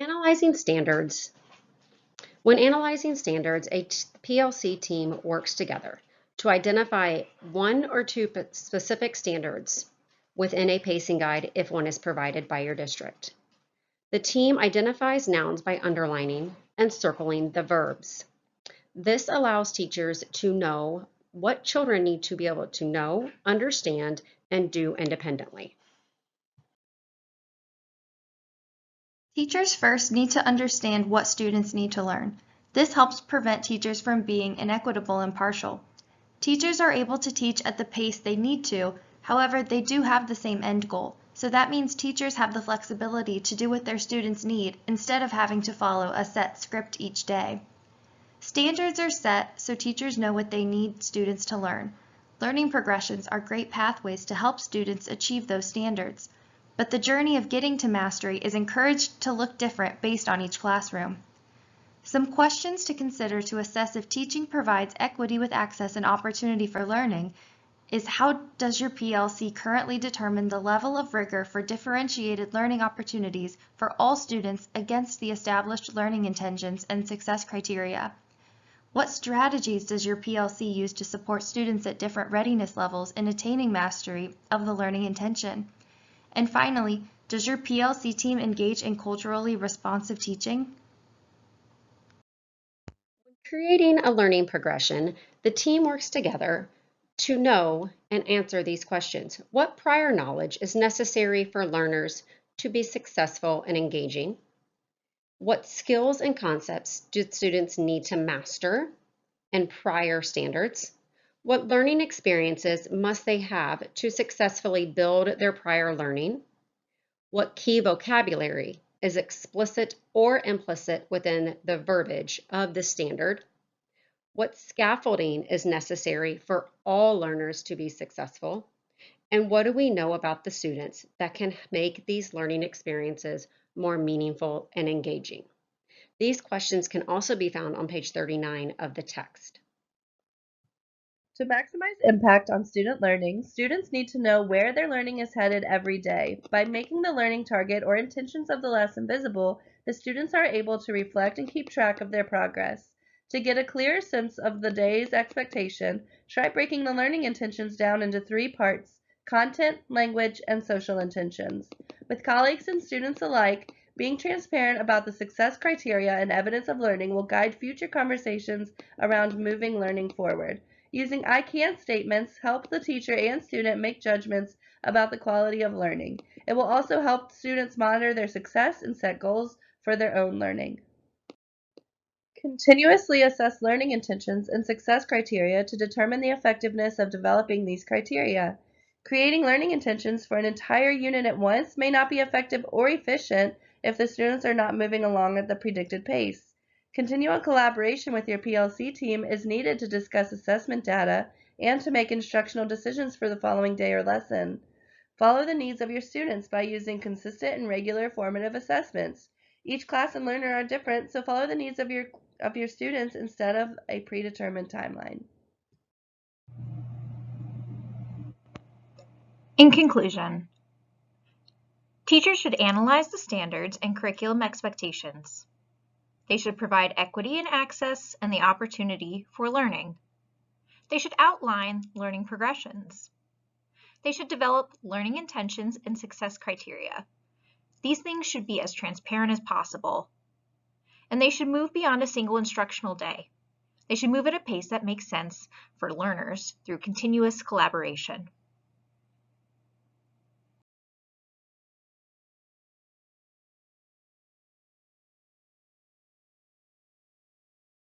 Analyzing standards. When analyzing standards, a PLC team works together to identify one or two specific standards within a pacing guide if one is provided by your district. The team identifies nouns by underlining and circling the verbs. This allows teachers to know what children need to be able to know, understand, and do independently. Teachers first need to understand what students need to learn. This helps prevent teachers from being inequitable and partial. Teachers are able to teach at the pace they need to, however, they do have the same end goal. So that means teachers have the flexibility to do what their students need instead of having to follow a set script each day. Standards are set so teachers know what they need students to learn. Learning progressions are great pathways to help students achieve those standards. But the journey of getting to mastery is encouraged to look different based on each classroom. Some questions to consider to assess if teaching provides equity with access and opportunity for learning is: how does your PLC currently determine the level of rigor for differentiated learning opportunities for all students against the established learning intentions and success criteria? What strategies does your PLC use to support students at different readiness levels in attaining mastery of the learning intention? And finally, does your PLC team engage in culturally responsive teaching? When creating a learning progression, the team works together to know and answer these questions. What prior knowledge is necessary for learners to be successful and engaging? What skills and concepts do students need to master and prior standards? What learning experiences must they have to successfully build their prior learning? What key vocabulary is explicit or implicit within the verbiage of the standard? What scaffolding is necessary for all learners to be successful? And what do we know about the students that can make these learning experiences more meaningful and engaging? These questions can also be found on page 39 of the text. To maximize impact on student learning, students need to know where their learning is headed every day. By making the learning target or intentions of the lesson visible, the students are able to reflect and keep track of their progress. To get a clearer sense of the day's expectation, try breaking the learning intentions down into 3 parts: content, language, and social intentions. With colleagues and students alike, being transparent about the success criteria and evidence of learning will guide future conversations around moving learning forward. Using I can statements help the teacher and student make judgments about the quality of learning. It will also help students monitor their success and set goals for their own learning. Continuously assess learning intentions and success criteria to determine the effectiveness of developing these criteria. Creating learning intentions for an entire unit at once may not be effective or efficient if the students are not moving along at the predicted pace. Continual collaboration with your PLC team is needed to discuss assessment data and to make instructional decisions for the following day or lesson. Follow the needs of your students by using consistent and regular formative assessments. Each class and learner are different, so follow the needs of your students instead of a predetermined timeline. In conclusion, teachers should analyze the standards and curriculum expectations. They should provide equity in access and the opportunity for learning. They should outline learning progressions. They should develop learning intentions and success criteria. These things should be as transparent as possible. And they should move beyond a single instructional day. They should move at a pace that makes sense for learners through continuous collaboration.